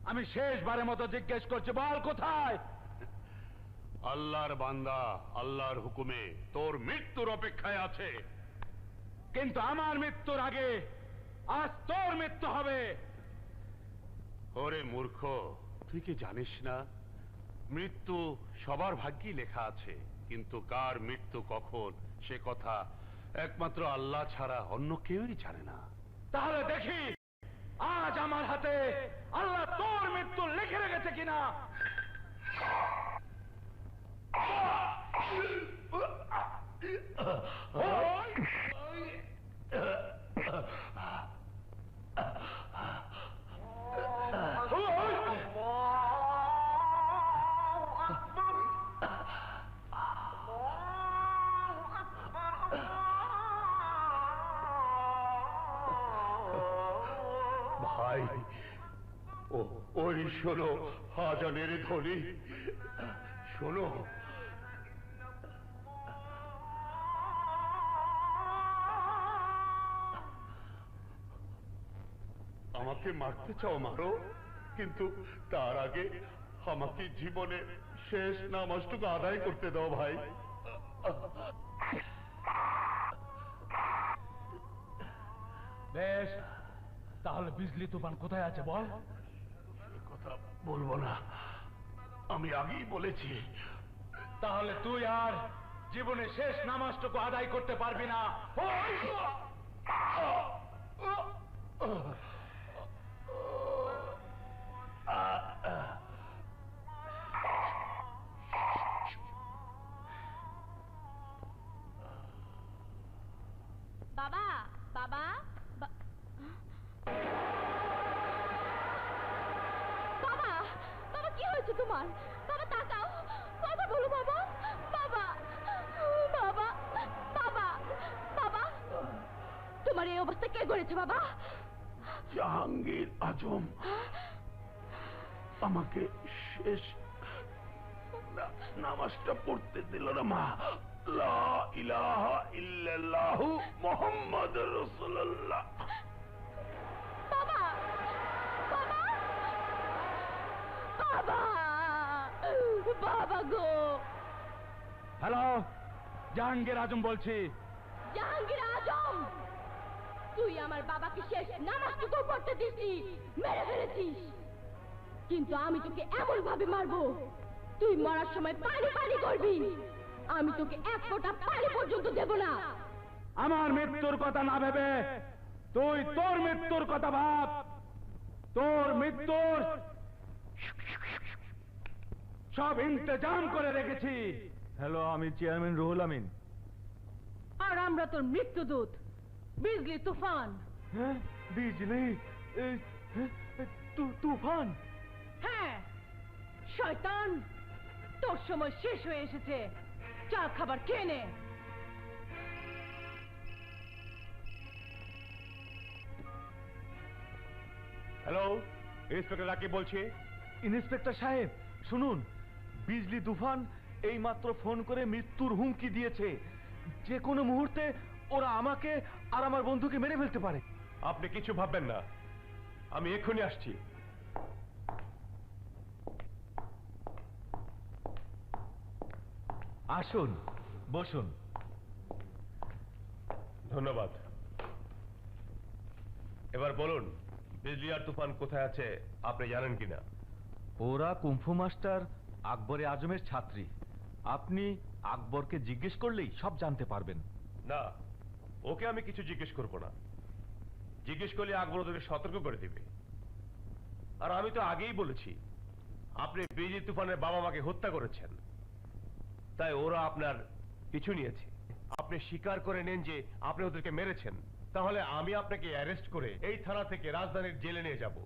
আমি শেষবারের মতো জিজ্ঞেস করছি, বল কোথায়? আল্লাহর বান্দা আল্লাহর হুকুমে তোর মৃত্যুর অপেক্ষায় আছে। কিন্তু আমার মৃত্যুর আগে আজ তোর মৃত্যু হবে। ওরে মূর্খ, তুই কি জানিস না মৃত্যু সবার ভাগ্যেই লেখা আছে, কিন্তু কার মৃত্যু কখন সে কথা একমাত্র আল্লাহ ছাড়া অন্য কেউই জানে না। তাহলে দেখি আজ আমার হাতে আল্লাহ তোর মৃত্যু লিখে রেখেছে কিনা। ভাই, ওই শোনো আজানের ধ্বনি, শোনো। আমাকে মারতে চাও মারো, কিন্তু তার আগে আমাকে জীবনের শেষ নামাজটুকু আদায় করতে দাও ভাই। বেশ, তাহলে বিজলি তুফান কোথায় আছে বল। কথা বলবো না, আমি আগেই বলেছি। তাহলে তুই আর জীবনে শেষ নামাজটুকু আদায় করতে পারবি না। বাবা, বাবা, বাবা, বাবা কি হয়েছে তোমার? বাবা তাকাও, কথা বলো বাবা। বাবা, বাবা, বাবা, বাবা, তোমার এই অবস্থা কে করেছে বাবা? জাহাঙ্গীর আজম আমাকে শেষ নামাজটা পড়তে দিল না মা। লা ইলাহা ইল্লাল্লাহু মুহাম্মাদুর রাসূলুল্লাহ। বাবা, বাবা, বাবা, বাবা গো। হ্যালো, জাহাঙ্গীর আজম বলছি। জাহাঙ্গীর আজম, তুই আমার বাবাকে শেষ নামাজটুকু পড়তে দিসনি, মেরে ফেলেছিস। কিন্তু আমি তোকে এমন ভাবে মারবো, তুই মরার সময় পানি পানি করবি। আমি তোকে এক ফোঁটা পানি পর্যন্ত দেব না। আমার মৃত্যুর কথা না ভেবে তুই তোর মৃত্যুর কথা ভাব। তোর মৃত্যুর সব ইন্তজাম করে রেখেছি। হ্যালো, আমি চেয়ারম্যান রুহুল আমিন। আর আমরা তোর মৃত্যুদূত বিজলি তুফান। হ্যাঁ, বিজলি তুফান। হ্যাঁ শয়তান, তোর সময় শেষ হয়ে এসেছে। চা খাবার খেয়ে নে। হ্যালো, ইন্সপেক্টর রাকিব বলছি। ইন্সপেক্টর সাহেব শুনুন, বিজলি তুফান এই মাত্র ফোন করে মৃত্যুর হুমকি দিয়েছে। যে কোনো মুহূর্তে ওরা আমাকে আর আমার বন্ধুকে মেরে ফেলতে পারে। আপনি কিছু ভাববেন না, আমি এক্ষুনি আসছি। আসুন, বসুন। ধন্যবাদ। এবার বলুন, বিজলি আর তুফান কোথায় আছে আপনি জানেন কিনা? ওরা কুম্ফু মাস্টার আকবরে আজমের ছাত্রী। আপনি আকবরকে জিজ্ঞেস করলেই সব জানতে পারবেন। না, ওকে আমি কিছু জিজ্ঞেস করব না। জিজ্ঞেস করলে আকবর ওদেরকে সতর্ক করে দিবে। আর আমি তো আগেই বলেছি, আপনি বিজলি তুফানের বাবা মাকে হত্যা করেছেন, তাই ওরা আপনার পিছু নিয়েছে। আপনি স্বীকার করে নেন যে আপনি ওদেরকে মেরেছেন, তাহলে আমি আপনাকে অ্যারেস্ট করে এই থানা থেকে রাজধানীর জেলে নিয়ে যাব।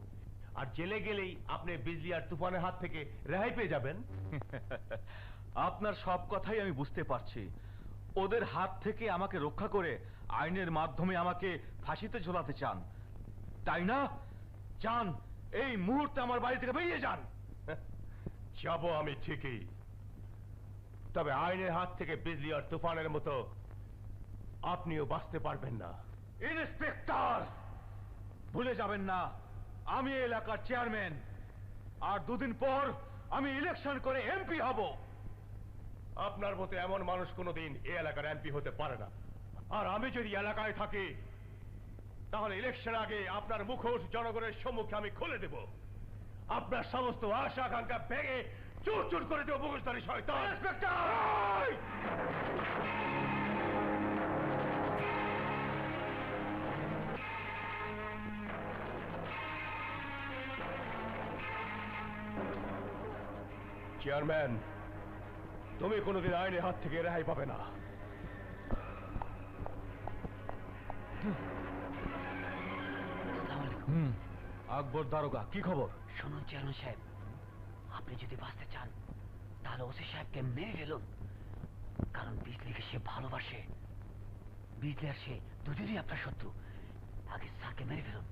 আর জেলে গেলেই আপনি বিজলি আর তুফানের হাত থেকে রেহাই পেয়ে যাবেন। আপনার সব কথাই আমি বুঝতে পারছি। ওদের হাত থেকে আমাকে রক্ষা করে আইনের মাধ্যমে আমাকে ফাঁসিতে ঝোলাতে চান, তাই না? চান এই মুহূর্তে আমার বাড়ি থেকে বেরিয়ে যান। যাব আমি ঠিকই, তবে আইনের হাত থেকে বিজলি আর তুফানের মতো আপনিও বাঁচতে পারবেন না। ইন্সপেক্টর, ভুলে যাবেন না আমি এই এলাকার চেয়ারম্যান, আর দুদিন পর আমি ইলেকশন করে এমপি হব। আপনার মতো এমন মানুষ কোনোদিন এই এলাকার এমপি হতে পারে না। আর আমি যদি এলাকায় থাকি, তাহলে ইলেকশন আগে আপনার মুখোশ জনগণের সম্মুখে আমি খুলে দেব। আপনার সমস্ত আশা আকাঙ্ক্ষা ভেঙে চুর চুর করে দেব মুখোশধারী শয়তান। চেয়ারম্যান, তুমি কোনোদিন আইনের হাত থেকে রেহাই পাবে না। আকবর দারোগা, কি খবর? শুনুন চেয়ারম্যান সাহেব, আপনি যদি বাঁচতে চান তাহলে ওসি সাহেবকে মেরে ফেলুন। কারণ বিজলিকে সে ভালোবাসে। বিজলি আর সে দুজনই আপনার শত্রু। আগে স্যারকে মেরে ফেলুন।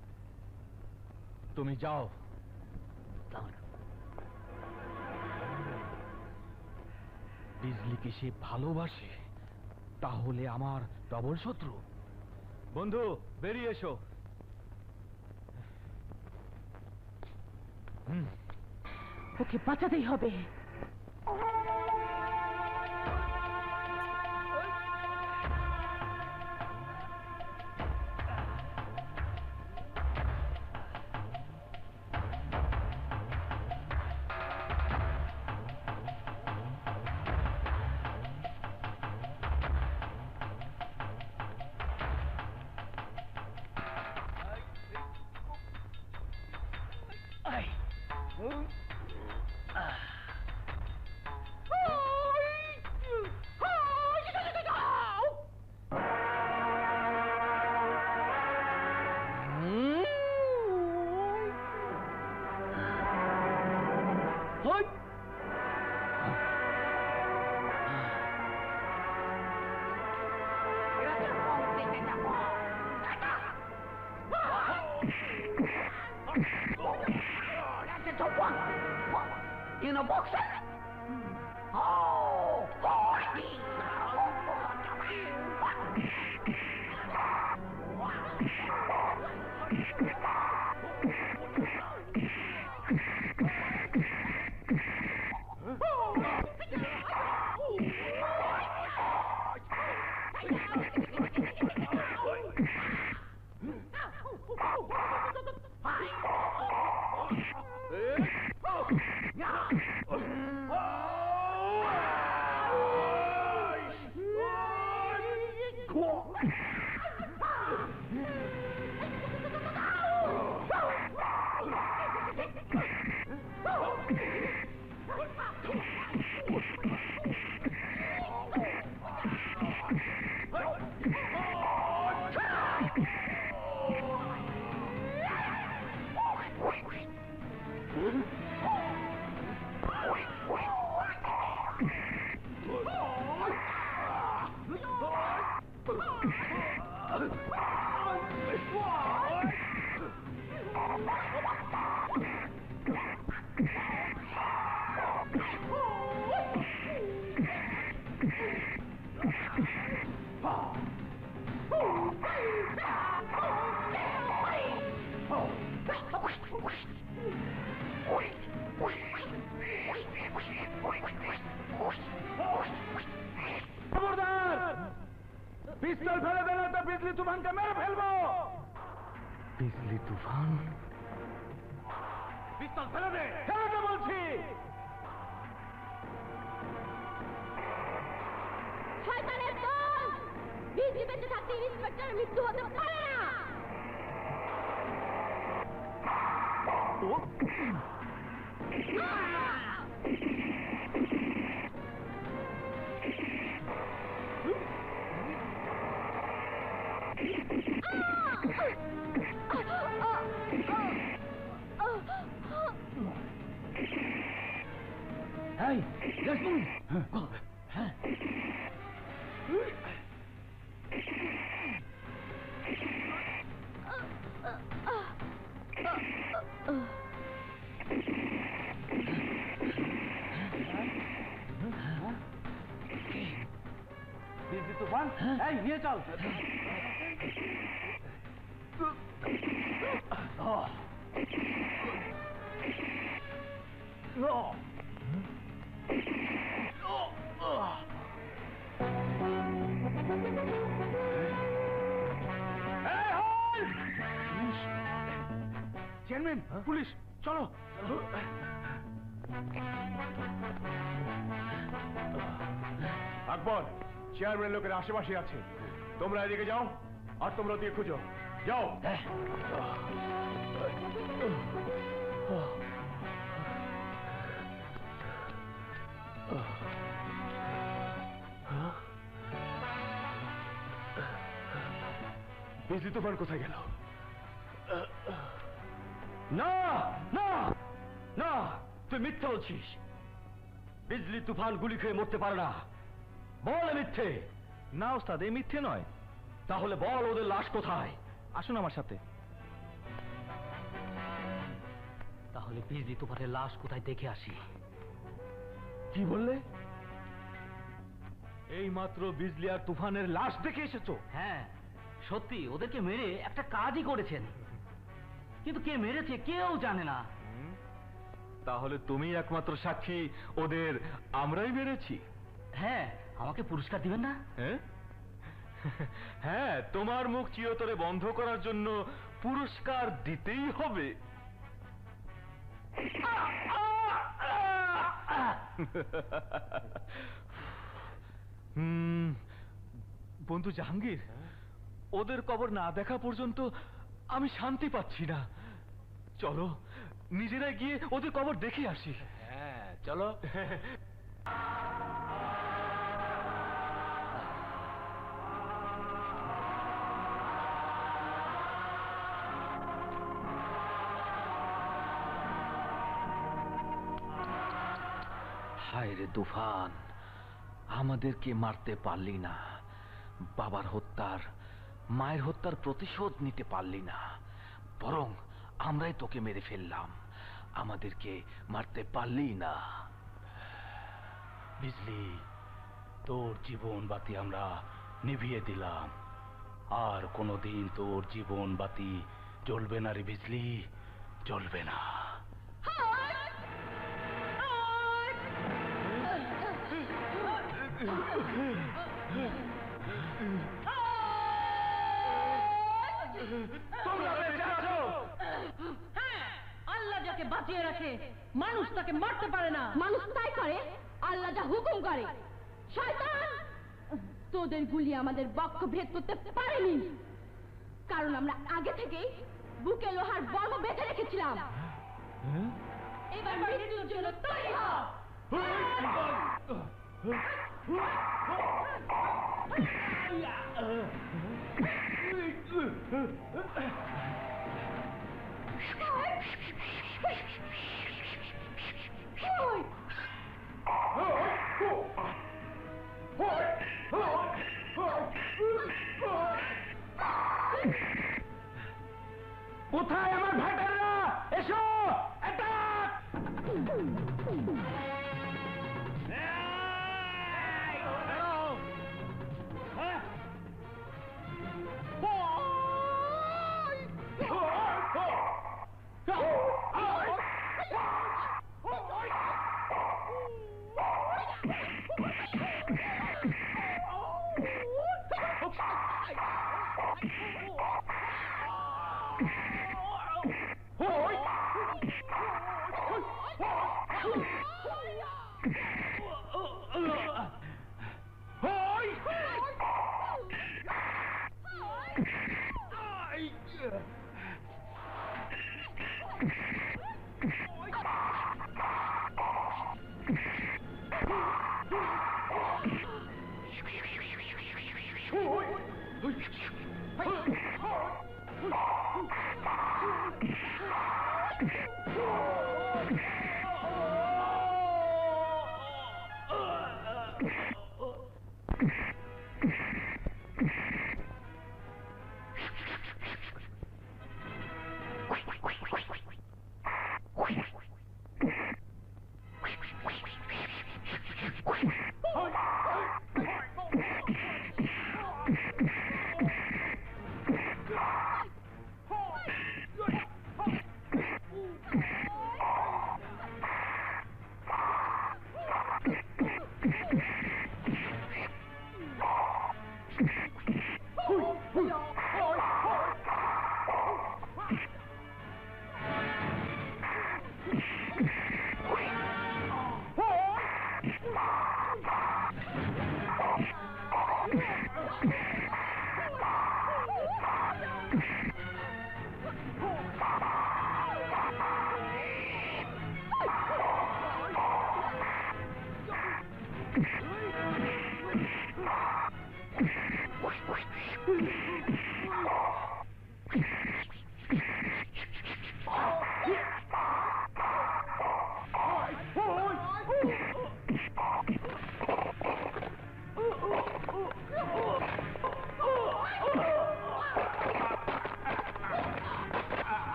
তুমি যাও। বিজলিকে সে ভালোবাসে, তাহলে আমার ডবল শত্রু। বন্ধু, বেরিয়ে এসো। ওকে বাঁচাতেই হবে। You know boxing? Oh, পিস্তল ফেলে দেন তো বিজলি তুফানকে মেরে ফেলবো। বিজলি তুফান? পিস্তল ফেলে দে, ফেলে দে বলছি। শয়তানের দল! বিজলি বেঁচে থাকতে ইন্সপেক্টরের মৃত্যু হতে পারে না। এই জসমিন, হ্যাঁ বিজলি তুফান, এই নিয়ে চল। চেয়ারম্যান, পুলিশ, চলো। আকবর, চেয়ারম্যান লোকের আশেপাশে আছে, তোমরা এদিকে যাও আর তোমরা দিয়ে খুঁজো, যাও। বিজলি তুফান কোথায় গেল? না না না, তুই মিথ্যে বলছিস। বিজলি তুফান গুলি খেয়ে মরতে পারে না। বল মিথ্যে। না ওস্তাদ, এই মিথ্যে নয়। তাহলে বল ওদের লাশ কোথায়? আসুন আমার সাথে। তাহলে বিজলি তুফানের লাশ কোথায় দেখে আসি। কি বললে? এই মাত্র বিজলি আর তুফানের লাশ দেখে এসেছো? হ্যাঁ সত্যি, ওদেরকে মেরে একটা কাজই করেছেন, কিন্তু কে মেরেছে কেউ জানে না। তাহলে তুমি একমাত্র সাক্ষী, ওদের আমরাই মেরেছি। হ্যাঁ, আমাকে পুরস্কার দিবেন না? হ্যাঁ হ্যাঁ, তোমার মুখ চিরতরে বন্ধ করার জন্য পুরস্কার দিতেই হবে। বন্ধু জাহাঙ্গীর, ওদের কবর না দেখা পর্যন্ত আমি শান্তি পাচ্ছি না। চলো নিজেরা গিয়ে ওদের কবর দেখে আসি। হ্যাঁ চলো। হায় রে তুফান, আমাদেরকে মারতে পারলি না, বাবার হত্যার, মায়ের হত্যার প্রতিশোধ নিতে পারলি না, বরং আমরাই তোকে মেরে ফেললাম। আমাদেরকে মারতে পারলি না। বিজলি, তোর জীবন বাতি আমরা নিভিয়ে দিলাম, আর কোনোদিন তোর জীবন বাতি জ্বলবে না রে বিজলি, জ্বলবে না। হ্যাঁ, আল্লাহ যাকে বাঁচিয়ে রাখে মানুষ তাকে মারতে পারে না। মানুষ তাই করে, আল্লাহ যা হুকুম করে। শয়তান, তোদের গুলি আমাদের বক্ষ ভেদ করতে পারেনি, কারণ আমরা আগে থেকেই বুকে লোহার বর্ম বেঁধে রেখেছিলাম। এবার মৃত্যুর জন্য তৈরি হ। কোথায় আমার ভাইটাররা? এসো, অ্যাটাক!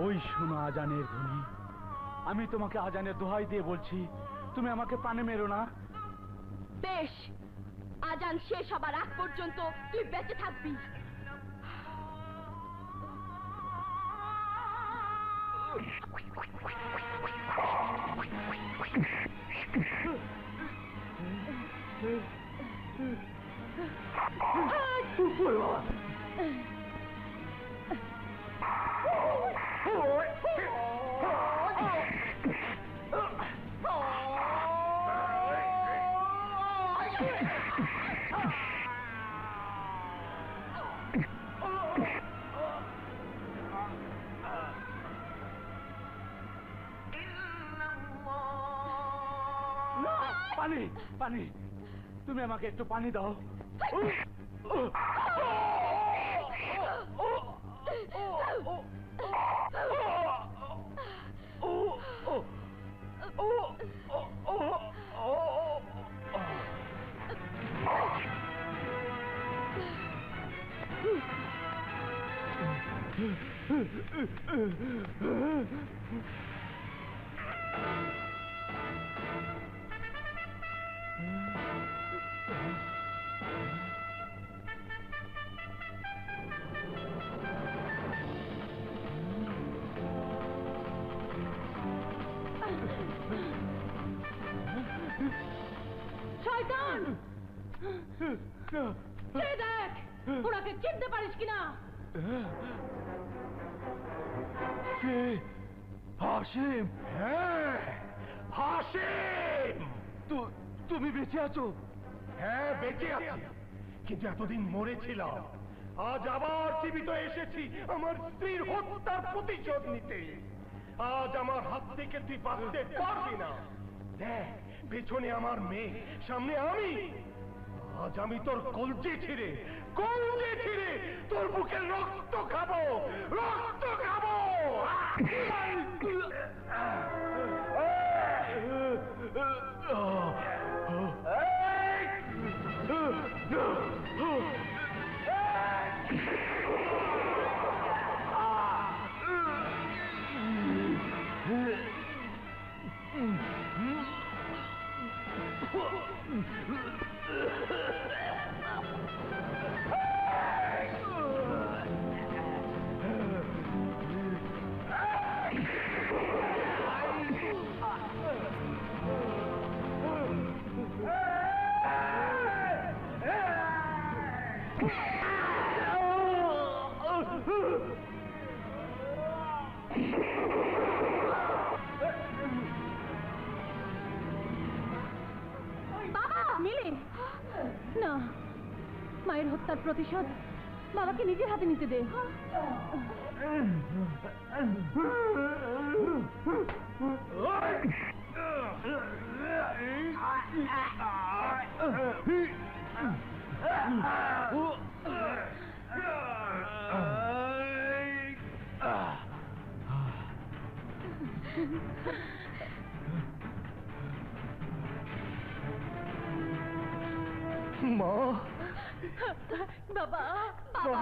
ওই শোনো আজানের ধ্বনি। আমি তোমাকে আজানের দোহাই দিয়ে বলছি, তুমি আমাকে প্রাণে মেরো না। বেশ, আজান শেষ হবার আগ পর্যন্ত তুই বেঁচে থাকবি। পানি পানি, তুমি আমাকে একটু পানি দাও। শয়তান! চেয়ে দেখ ওনাকে চিনতে পারিস কিনা। হাসিম, হ্যাঁ, হাসিম! তুমি বেঁচে আছো? হ্যাঁ, বেঁচে আছি, কিন্তু এতদিন মরেছিলাম। আজ আবার জীবিত এসেছি আমার স্ত্রীর হত্যার প্রতিশোধ নিতে। আজ আমার হাত থেকে তুই বাঁচতে পারবি না। দেখ, পেছনে আমার মেয়ে, সামনে আমি। আজ আমি তোর কলজে ছিঁড়ে তোর বুকের রক্ত খাবো, রক্ত খাবো। বাবা! মিলি! না, মায়ের হত্যার প্রতিশোধ বাবাকে নিজের হাতে নিতে দে। মা, বাবা! বাবা! বাবা! বাবা!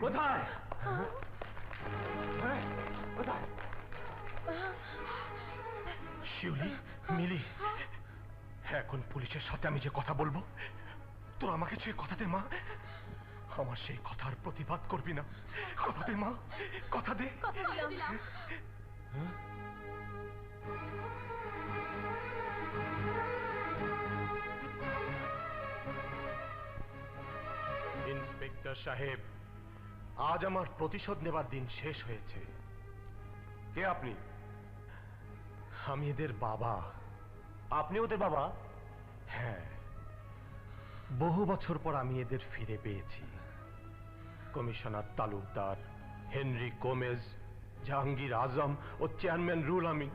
কোথায়? কোথায়? শিউলি, মিলি, এখন পুলিশের সাথে আমি যে কথা বলবো, তোর আমাকে সে কথা দে মা। আমার সেই কথার প্রতিবাদ করবি না। কথা দে মা, কথা দে। ইন্সপেক্টর সাহেব, আজ আমার প্রতিশোধ নেবার দিন শেষ হয়েছে। কে আপনি? আমি এদের বাবা। আপনি ওদের বাবা? হ্যাঁ, বহু বছর পর আমি এদের ফিরে পেয়েছি। Commissioner Talukdar, Henry Gomez, Jahangir Azam ও চেয়ারম্যান রুল আমিন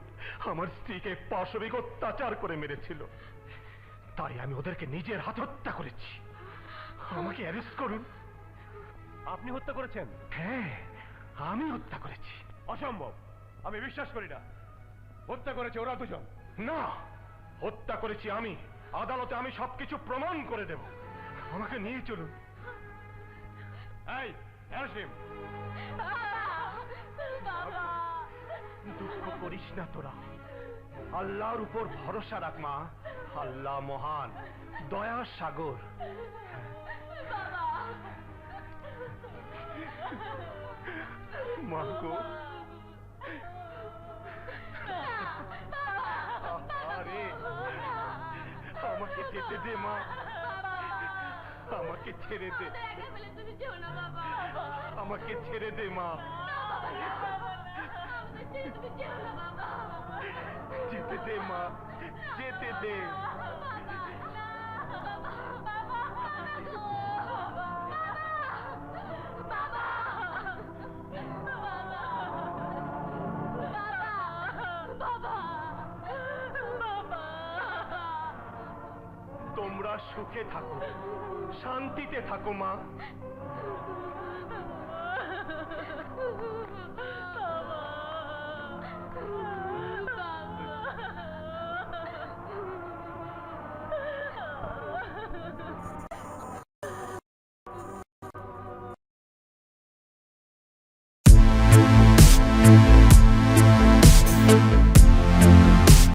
আমার স্ত্রীকে পাশবিক অত্যাচার করে মেরেছিল। তাই আমি ওদেরকে নিজের হাতে হত্যা করেছি। আমাকে অ্যারেস্ট করুন। আপনি হত্যা করেছেন? হ্যাঁ, আমি হত্যা করেছি। অসম্ভব, আমি বিশ্বাস করি না। হত্যা করেছে ওরা দুজন? না, হত্যা করেছি আমি। আদালতে আমি সবকিছু প্রমাণ করে দেব। আমাকে নিয়ে চলুন। এই, হাসিম, দুঃখ করিস না তোরা। আল্লাহর উপর ভরসা রাখ মা। আল্লাহ মহান, দয়ার সাগর। মা গো, আরে আমাকে যেতে দে মা, আমাকে ছেড়ে দে, আমাকে ছেড়ে দে মা, যেতে দে মা, যেতে দে। তোমরা সুখে থাকো, শান্তিতে থাকো মা।